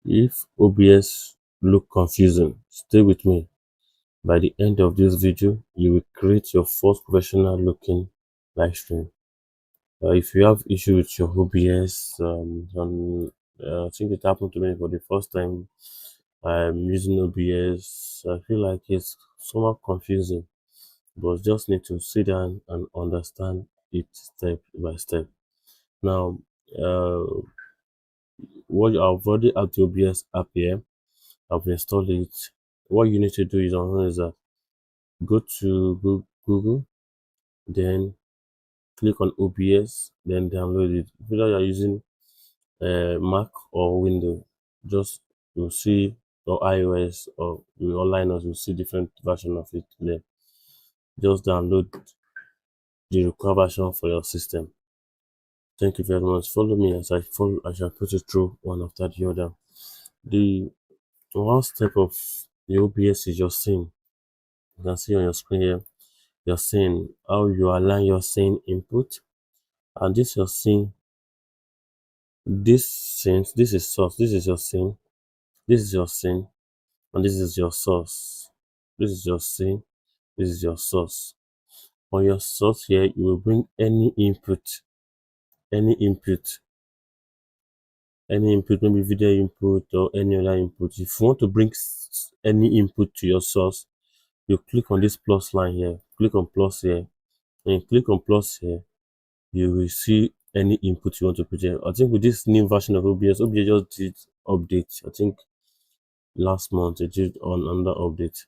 If OBS look confusing, stay with me. By the end of this video, you will create your first professional looking live stream. If you have issue with your OBS, I think it happened to me for the first time. I'm using OBS. I feel like it's somewhat confusing, but just need to sit down and understand it step by step. Now, uh, what I've already had the OBS app here. I've installed it. What you need to do is that go to Google, then click on OBS, then download it. Whether you're using Mac or Windows, just you'll see, or iOS or your Linux, you'll see different version of it there. Just download the required version for your system. Thank you very much. Follow me as I shall put it through one after the other. The one step of the OBS is your scene. You can see on your screen here your scene, how you align your scene input, and this your scene, this is source, this is your scene, this is your scene, and this is your source. This is your scene, this is your source. On your source here, you will bring any input, any input, maybe video input or any other input. If you want to bring any input to your source, you click on this plus line here, click on plus here, and you click on plus here, you will see any input you want to put here. I think with this new version of OBS just did update. I think last month it did on another update.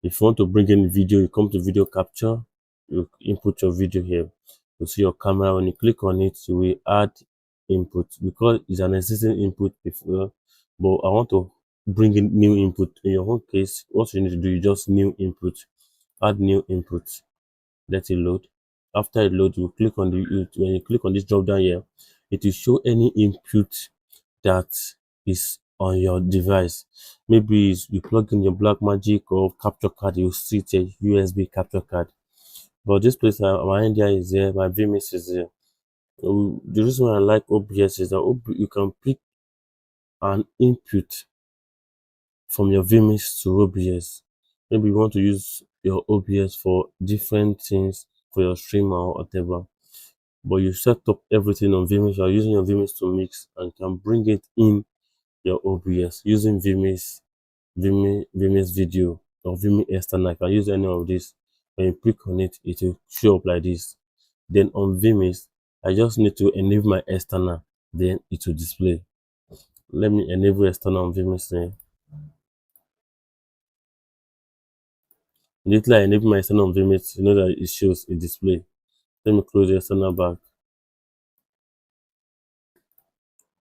If you want to bring in video, you come to video capture, you input your video here. You see your camera. When you click on it, you will add input because it's an existing input before. But I want to bring in new input. In your own case, what you need to do is just new input, add new input, let it load. After it loads, you click on when you click on this drop down here, it will show any input that is on your device. Maybe you plug in your Blackmagic or capture card, you see it's a USB capture card. But this place, my India is there, my vMix is there. The reason why I like OBS is that you can pick an input from your vMix to OBS. Maybe you want to use your OBS for different things for your stream or whatever, but you set up everything on vMix. You are using your vMix to mix and can bring it in your OBS using vMix video or vMix external. I can use any of this. When you click on it, it will show up like this. Then on vMix, I just need to enable my external, then it will display. Let me enable external on vMix here. Immediately I enable my external on vMix, you know that it shows a display. Let me close the external back.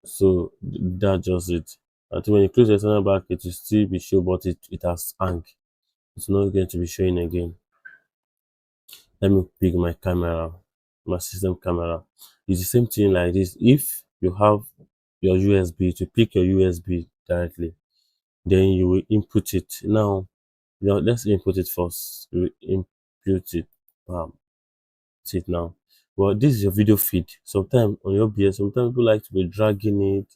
So that's just it. I think when you close the external back, it will still be shown, but it has hung. It's not going to be showing again. Let me pick my camera, my system camera. It's the same thing like this. If you have your USB, to pick your USB directly, then you will input it. Now let's input it first. We input it. See it now. Well, this is your video feed. Sometimes on your OBS, sometimes people like to be dragging it.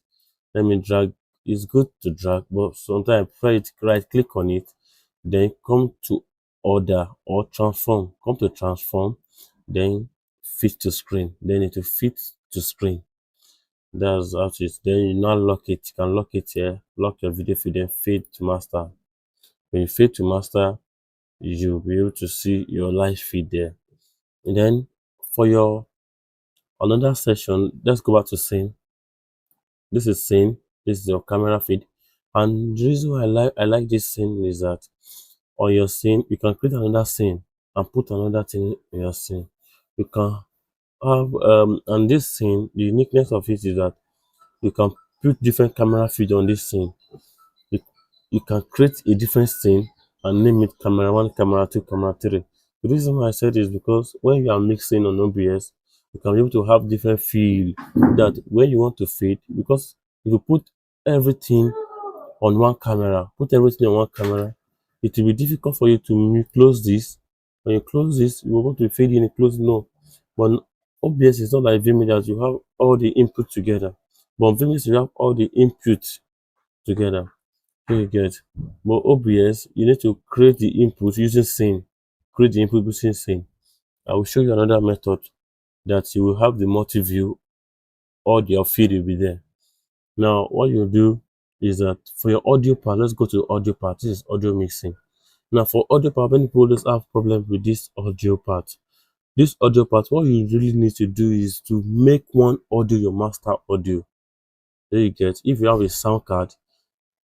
Let me drag. It's good to drag, but sometimes right click on it, then come to order or transform. Come to transform, then fit to screen. Then it will fit to screen. That's how it is. Then you now lock it. You can lock it here, lock your video feed, then fade to master. When you fade to master, you'll be able to see your live feed there. And then for your another session, let's go back to scene. This is scene. This is your camera feed. And the reason why I like this scene is that on your scene, you can create another scene and put another thing in your scene. You can have and this scene, the uniqueness of it is that you can put different camera feed on this scene. You can create a different scene and name it camera 1, camera 2, camera 3. The reason why I said is because when you are mixing on OBS, you can be able to have different feel that when you want to fade, because if you put everything on one camera, it will be difficult for you to close this. When you close this, you want to fade in and close. No, but OBS is not like vMix that you have all the input together. But on vMix you have all the input together. So you get. But OBS, you need to create the input using scene. Create the input using scene. I will show you another method that you will have the multi-view, all your feed will be there. Now, what you do is that for your audio part, let's go to audio part. This is audio mixing. Now, for audio part, many people always have problems with this audio part. This audio part, what you really need to do is to make one audio your master audio. There you get. If you have a sound card,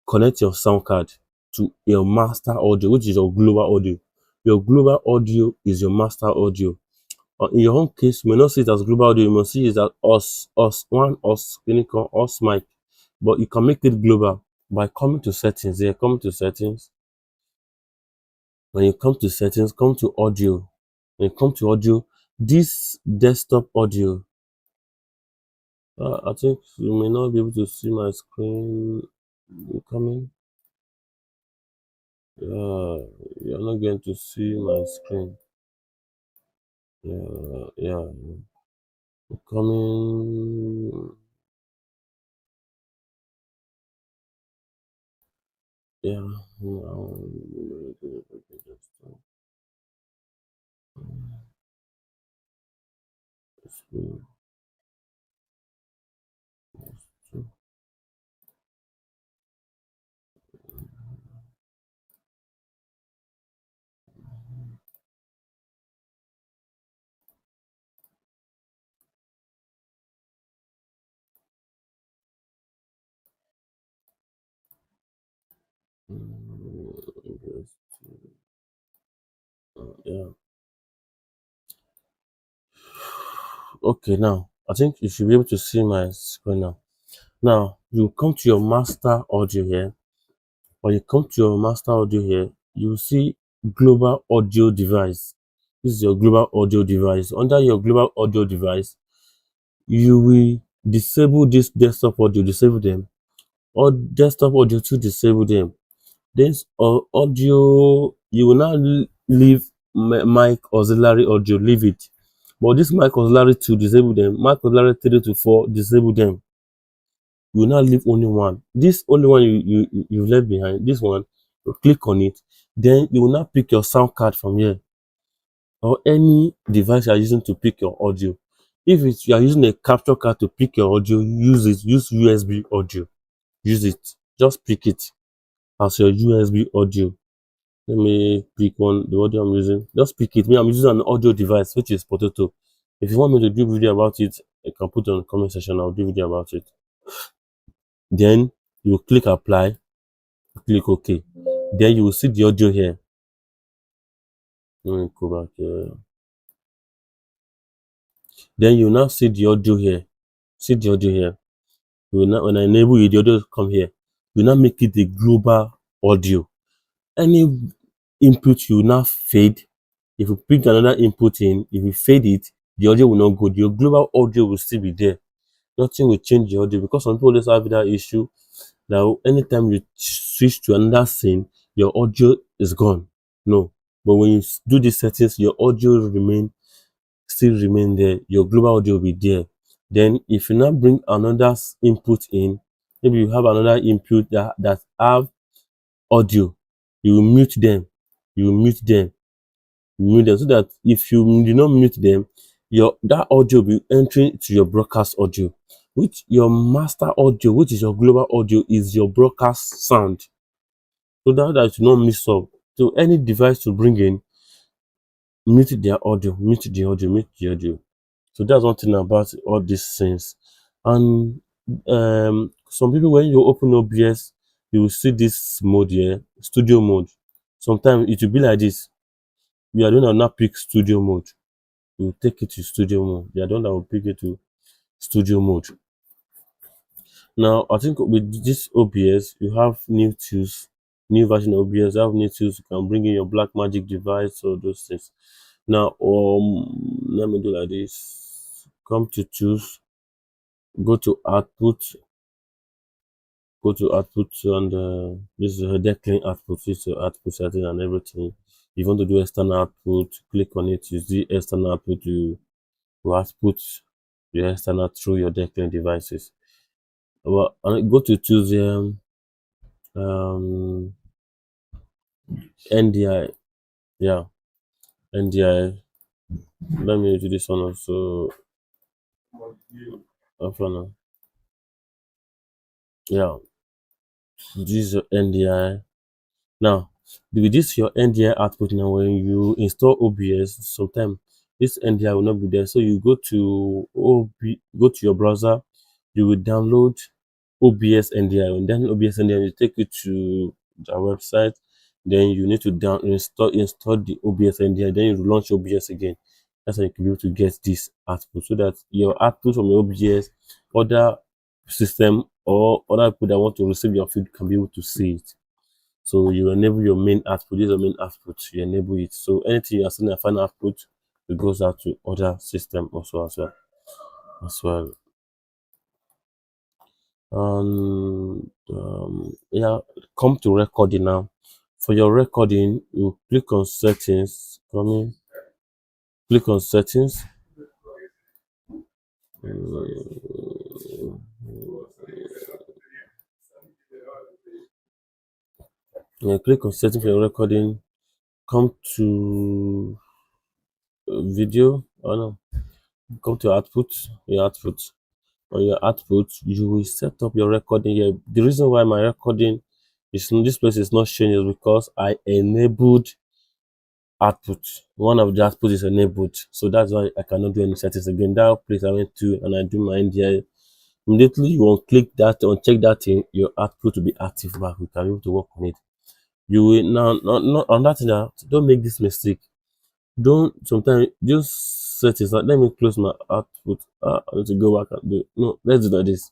connect your sound card to your master audio, which is your global audio. Your global audio is your master audio. In your own case, you may not see it as global audio, you must see it as us mic. But you can make it global by coming to settings here. Come to settings. When you come to settings, come to audio. When you come to audio, this desktop audio, I think you may not be able to see my screen coming. You're not going to see my screen. Yeah, coming. Yeah. Yeah. Okay, now I think you should be able to see my screen now. Now you come to your master audio here. When you come to your master audio here, you will see global audio device. This is your global audio device. Under your global audio device, you will disable this desktop audio, disable them, or desktop audio to disable them. Then audio, you will now leave mic auxiliary audio, leave it. But this mic auxiliary 2, disable them. Mic auxiliary 3 to 4, disable them. You will now leave only one. This only one you left behind. This one, you click on it. Then you will now pick your sound card from here, or any device you are using to pick your audio. If you are using a capture card to pick your audio, use it. Use USB audio. Use it. Just pick it as your USB audio. Let me pick one, the audio I'm using. Just pick it. Me, I'm using an audio device, which is Potato. If you want me to do video about it, I can put it on the comment section. I'll do video about it. Then you click apply, click OK. Then you will see the audio here. Let me go back here. Then you now see the audio here. See the audio here. You will now, when I enable you, the audio come here. You now make it the global audio. Any input you now fade. If you pick another input in, if you fade it, the audio will not go. Your global audio will still be there. Nothing will change the audio, because some people always have that issue that anytime you switch to another scene, your audio is gone. No. But when you do these settings, your audio still remain there. Your global audio will be there. Then if you now bring another input in, maybe you have another input that have audio, you will mute them. Mute them so that if you do not mute them, that audio will be entering to your broadcast audio, which your master audio, which is your global audio, is your broadcast sound. So that you not mix up. So any device to bring in, mute their audio, mute the audio. So that's one thing about all these things. And some people, when you open OBS, you will see this mode here, studio mode. Sometimes it will be like this. You are doing a not pick studio mode. You take it to studio mode. You are doing that will pick it to studio mode. Now, I think with this OBS, you have new tools, new version of OBS. You have new tools. You can bring in your Blackmagic device or those things. Now, let me do like this. Come to tools, go to output, and this is a decline output. This is output setting and everything. If you want to do external output, click on it. Use the external output to output your external through your decline devices. Well, go to tools. um NDI, yeah, NDI. Let me do this one also. Now. Yeah, this is your NDI. Now, with this your NDI output now, when you install OBS, sometimes this NDI will not be there. So you go to go to your browser, you will download OBS NDI. When then OBS NDI will take you to the website. Then you need to install the OBS NDI. Then you launch OBS again. That's how you can be able to get this output, so that your output from your OBS, other system or other people that want to receive your feed can be able to see it. So you enable your main output. This is your main output. You enable it. So anything you are sending a final output, it goes out to other system also as well. Yeah, come to recording now. For your recording, you click on settings. Click on settings. Yeah, click on settings for your recording. Come to video. Oh no. Come to output. Your output. On your output, you will set up your recording here. The reason why my recording is in this place is not showing is because I enabled output. One of the output is enabled, so that's why I cannot do any settings again. That place I went to and I do my NDI. Immediately you won't click that, uncheck that thing, your output will be active back. We can be able to work on it. You will now not on that thing. Don't make this mistake. Don't sometimes just settings. Like, let me close my output. I need to go back and do it. No, let's do like this.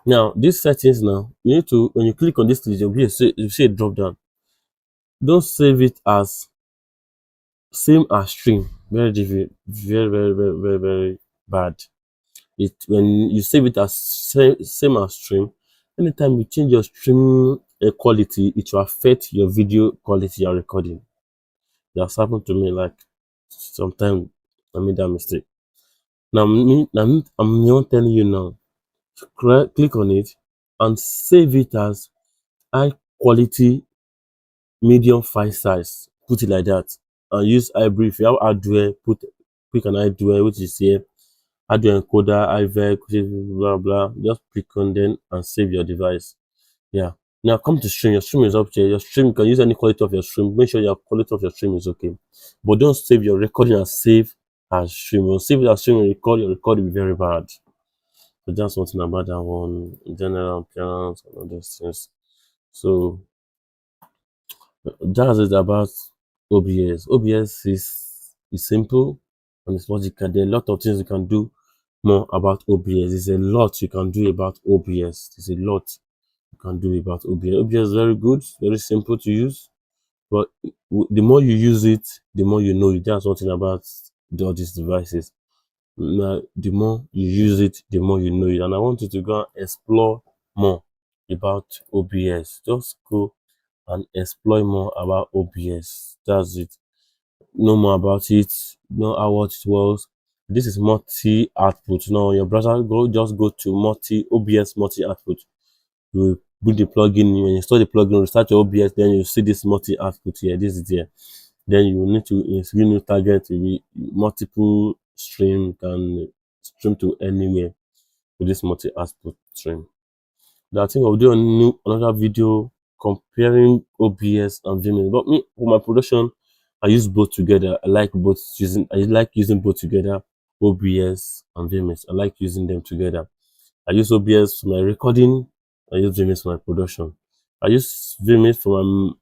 Now, these settings now, you need to, when you click on this, you see a drop down. Don't save it as same as stream. Very difficult, very bad. It when you save it as same as stream, anytime you change your stream quality, it will affect your video quality you're recording. That's happened to me like sometimes I made that mistake. Now, I'm not telling you now. Click on it and save it as high quality medium file size. Put it like that and use hybrid. If you have hardware, pick an hardware which is here, hardware encoder, IVEC, blah blah. Just click on them and save your device. Yeah. Now come to stream. Your stream is up here. Your stream, you can use any quality of your stream. Make sure your quality of your stream is okay. But don't save your recording as save as stream. When you save it as stream and record, your record will be very bad. So just something about that one, general appearance and all those things. So that's it about OBS. OBS is simple and it's logical. There are a lot of things you can do more about OBS. There's a lot you can do about OBS. There's a lot you can do about OBS. OBS is very good, very simple to use. But the more you use it, the more you know it. That's one thing about all these devices. Now, the more you use it, the more you know it. And I want you to go and explore more about OBS. Just go and explore more about OBS. That's it. Know more about it. Know how what it was. This is multi output. Now, on your browser, just go to OBS multi output. You put the plugin. When you install the plugin, restart your OBS. Then you see this multi output here. This is here. Then you need to new target will be multiple stream, can stream to anywhere with this multi output stream. I think I'll do another video comparing OBS and Vimeo. But me, for my production, I use both together. I like using both together, OBS and Vimeo. I like using them together. I use OBS for my recording. I use Vimeo for my production. I use Vimeo for my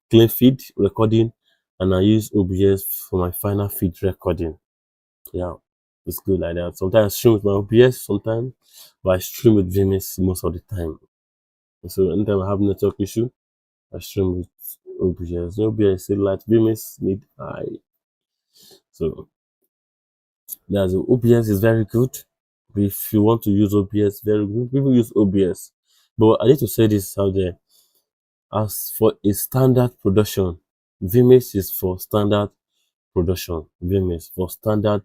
clean feed recording, and I use OBS for my final feed recording. Yeah, it's good like that. Sometimes I stream with my OBS, sometimes, but I stream with Vimeo most of the time. So anytime I have network issue, I stream with OBS. OBS is light, Vimeo need high. So that's OBS is very good. If you want to use OBS, very good. People use OBS, but I need to say this out there. As for a standard production, Vimeo is for standard production. Vimeo for standard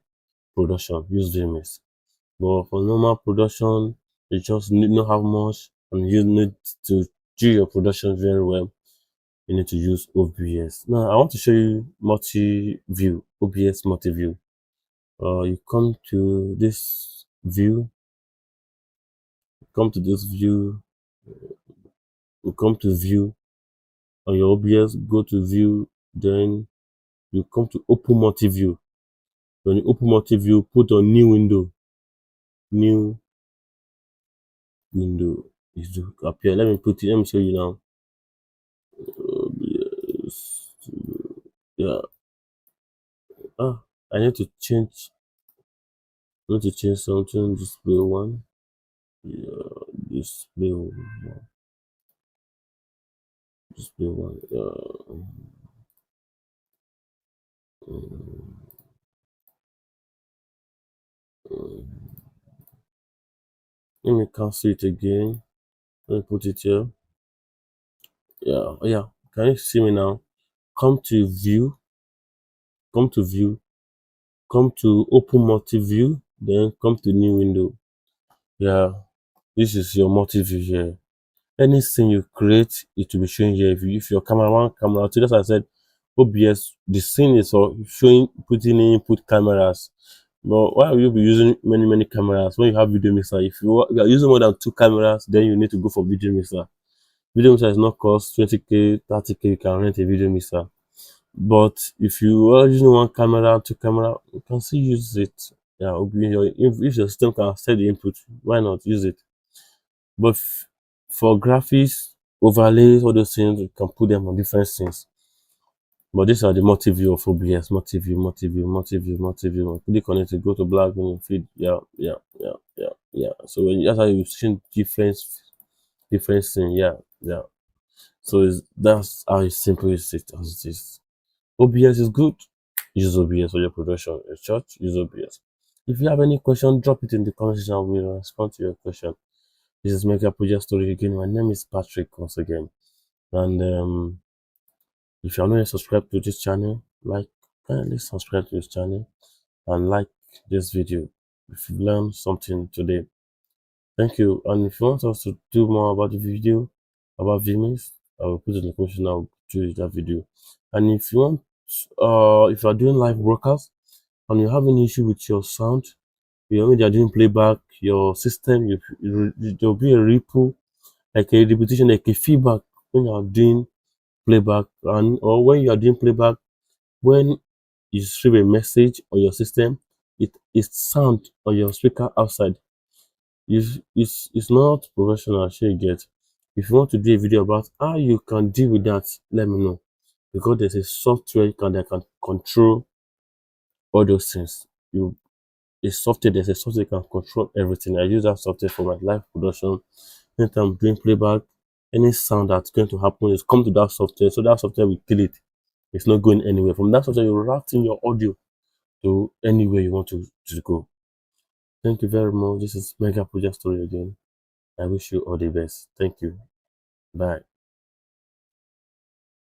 production. Use Vimeo. But for normal production, you just need not have much, and you need to do your production very well, you need to use OBS. Now I want to show you multi-view, OBS multi-view. You come to this view, come to this view, you come to view on your OBS, go to view, then you come to open multi-view. When you open multi-view, put on new window is to appear. Let me show you now. OBS, yeah. I need to change something. Display one. Yeah, display one. Display one. Let me cancel it again. Let me put it here. Yeah. Can you see me now? Come to view. Come to open multi-view. Then come to new window. Yeah, this is your multi-view here. Anything you create, it will be showing here. If your camera, so just as I said, OBS, the scene is for putting in input cameras. But why will you be using many cameras when you have video mixer? If you are using more than 2 cameras, then you need to go for video mixer. Video mixer is not cost 20k, 30k. You can rent a video mixer. But if you are using 1 camera, 2 camera, you can still use it. Yeah, if your system can set the input, why not use it? But for graphics, overlays, all those things, you can put them on different scenes. But these are the multi-view of OBS, multi-view. Click on it to go to black and feed. Yeah. So that's how you see different things. Yeah. So that's how simple it is. OBS is good. Use OBS for your production. In short, use OBS. If you have any question, drop it in the comment section. I will respond to your question. This is Mega Project Story again. My name is Patrick once again. And if you are not yet subscribed to this channel, kindly subscribe to this channel and like this video if you learned something today. Thank you. And if you want us to do more about the video, about VMix, I will put it in the question. I will do that video. And if you want, if you are doing live broadcast and you have an issue with your sound, you are doing playback, your system, there will be a ripple, like a repetition, like a feedback when you are doing playback, or when you are doing playback, when you receive a message on your system, it sound on your speaker outside. It's not professional. Sure, you get. If you want to do a video about how you can deal with that, let me know, because there's a software that can control all those things. There's a software that can control everything. I use that software for my live production. Anytime I'm doing playback, any sound that's going to happen is come to that software, so that software will kill it. It's not going anywhere. From that software, you route in your audio to anywhere you want to go. Thank you very much. This is Mega Project Story again. I wish you all the best. Thank you. Bye.